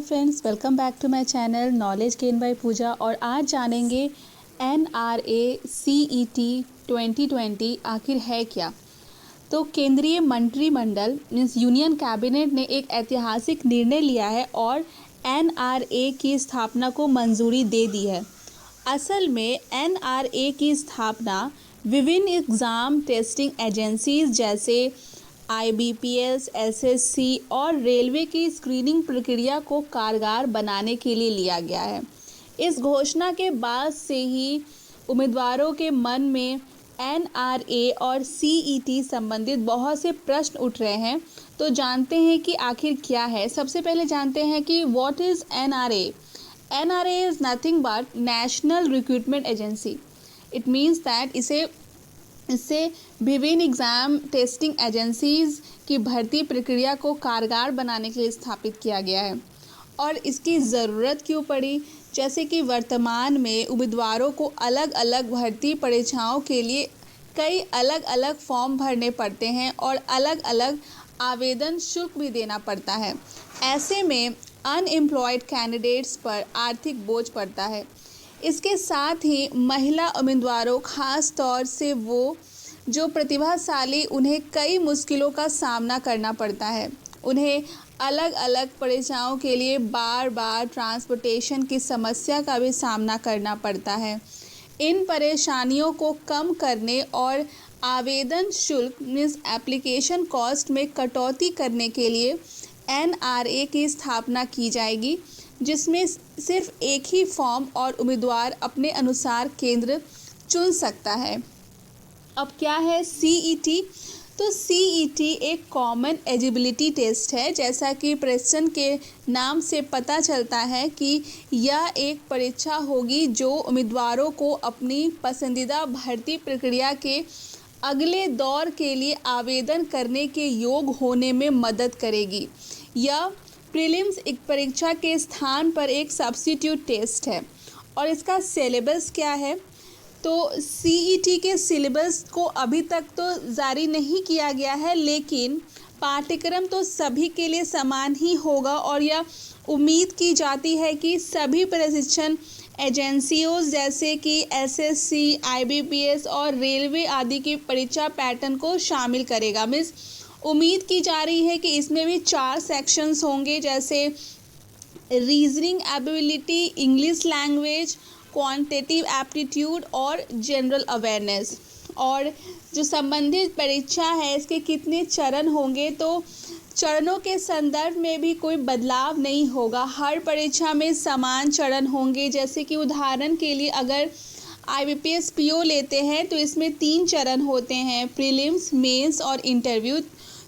Friends, welcome back to my channel knowledge gain by Pooja. और आज जानेंगे NRA CET 2020 आखिर है क्या। तो केंद्रीय मंत्रिमंडल मीन्स यूनियन कैबिनेट ने एक ऐतिहासिक निर्णय लिया है और NRA की स्थापना को मंजूरी दे दी है। असल में NRA की स्थापना विभिन्न एग्ज़ाम टेस्टिंग एजेंसीज जैसे IBPS, SSC और रेलवे की स्क्रीनिंग प्रक्रिया को कारगर बनाने के लिए लिया गया है। इस घोषणा के बाद से ही उम्मीदवारों के मन में NRA और CET संबंधित बहुत से प्रश्न उठ रहे हैं। तो जानते हैं कि आखिर क्या है। सबसे पहले जानते हैं कि what is NRA। NRA is nothing but national recruitment agency. It means that इससे विभिन्न एग्ज़ाम टेस्टिंग एजेंसीज़ की भर्ती प्रक्रिया को कारगर बनाने के लिए स्थापित किया गया है। और इसकी ज़रूरत क्यों पड़ी? जैसे कि वर्तमान में उम्मीदवारों को अलग अलग भर्ती परीक्षाओं के लिए कई अलग अलग फॉर्म भरने पड़ते हैं और अलग अलग आवेदन शुल्क भी देना पड़ता है। ऐसे में अनएम्प्लॉयड कैंडिडेट्स पर आर्थिक बोझ पड़ता है। इसके साथ ही महिला उम्मीदवारों खास तौर से वो जो प्रतिभाशाली, उन्हें कई मुश्किलों का सामना करना पड़ता है। उन्हें अलग अलग परीक्षाओं के लिए बार बार ट्रांसपोर्टेशन की समस्या का भी सामना करना पड़ता है। इन परेशानियों को कम करने और आवेदन शुल्क मीन्स एप्लीकेशन कॉस्ट में कटौती करने के लिए NRA की स्थापना की जाएगी, जिसमें सिर्फ एक ही फॉर्म और उम्मीदवार अपने अनुसार केंद्र चुन सकता है। अब क्या है CET? तो CET एक कॉमन एलिजिबिलिटी टेस्ट है। जैसा कि प्रश्न के नाम से पता चलता है कि यह एक परीक्षा होगी जो उम्मीदवारों को अपनी पसंदीदा भर्ती प्रक्रिया के अगले दौर के लिए आवेदन करने के योग्य होने में मदद करेगी। यह प्रीलिम्स एक परीक्षा के स्थान पर एक सब्स्टिट्यूट टेस्ट है। और इसका सिलेबस क्या है? तो CET के सिलेबस को अभी तक तो जारी नहीं किया गया है, लेकिन पाठ्यक्रम तो सभी के लिए समान ही होगा। और यह उम्मीद की जाती है कि सभी प्रशिक्षण एजेंसियों जैसे कि SSC, IBPS और रेलवे आदि की परीक्षा पैटर्न को शामिल करेगा। मीन्स उम्मीद की जा रही है कि इसमें भी 4 सेक्शंस होंगे, जैसे reasoning ability, English language, quantitative aptitude और जनरल अवेयरनेस। और जो संबंधित परीक्षा है इसके कितने चरण होंगे, तो चरणों के संदर्भ में भी कोई बदलाव नहीं होगा। हर परीक्षा में समान चरण होंगे। जैसे कि उदाहरण के लिए अगर IBPS PO लेते हैं तो इसमें 3 चरण होते हैं, प्रीलिम्स, मेंस और इंटरव्यू।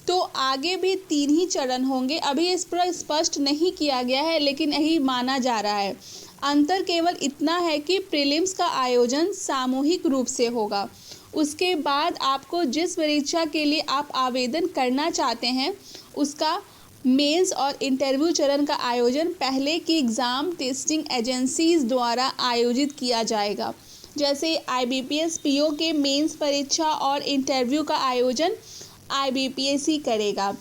तो आगे भी 3 ही चरण होंगे। अभी इस पर स्पष्ट नहीं किया गया है, लेकिन यही माना जा रहा है। अंतर केवल इतना है कि प्रीलिम्स का आयोजन सामूहिक रूप से होगा। उसके बाद आपको जिस परीक्षा के लिए आप आवेदन करना चाहते हैं उसका मेंस और इंटरव्यू चरण का आयोजन पहले की एग्ज़ाम टेस्टिंग एजेंसीज द्वारा आयोजित किया जाएगा। जैसे IBPS PO के मेंस परीक्षा और इंटरव्यू का आयोजन IBPS ही करेगा।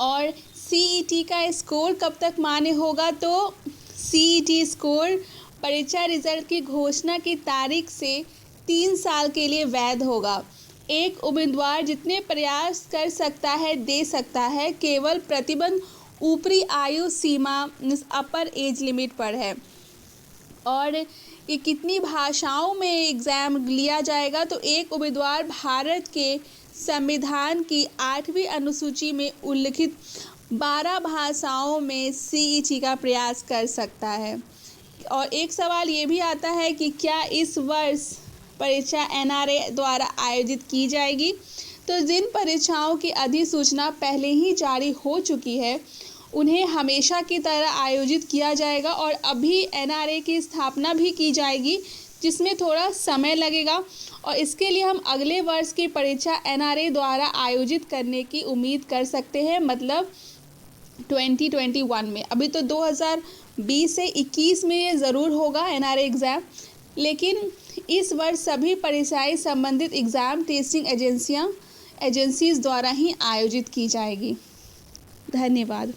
और CET का स्कोर कब तक मान्य होगा? तो CET स्कोर परीक्षा रिजल्ट की घोषणा की तारीख से 3 साल के लिए वैध होगा। एक उम्मीदवार जितने प्रयास कर सकता है दे सकता है। केवल प्रतिबंध ऊपरी आयु सीमा अपर एज लिमिट पर है। और ये कितनी भाषाओं में एग्ज़ाम लिया जाएगा? तो एक उम्मीदवार भारत के संविधान की 8वीं अनुसूची में उल्लिखित 12 भाषाओं में CET का प्रयास कर सकता है। और एक सवाल ये भी आता है कि क्या इस वर्ष परीक्षा NRA द्वारा आयोजित की जाएगी? तो जिन परीक्षाओं की अधिसूचना पहले ही जारी हो चुकी है उन्हें हमेशा की तरह आयोजित किया जाएगा। और अभी NRA की स्थापना भी की जाएगी, जिसमें थोड़ा समय लगेगा। और इसके लिए हम अगले वर्ष की परीक्षा NRA द्वारा आयोजित करने की उम्मीद कर सकते हैं, मतलब 2021 में। अभी तो 2020 से 21 में ये ज़रूर होगा NRA एग्ज़ाम, लेकिन इस वर्ष सभी परीक्षाएं संबंधित एग्ज़ाम टेस्टिंग एजेंसीज़ द्वारा ही आयोजित की जाएगी। धन्यवाद।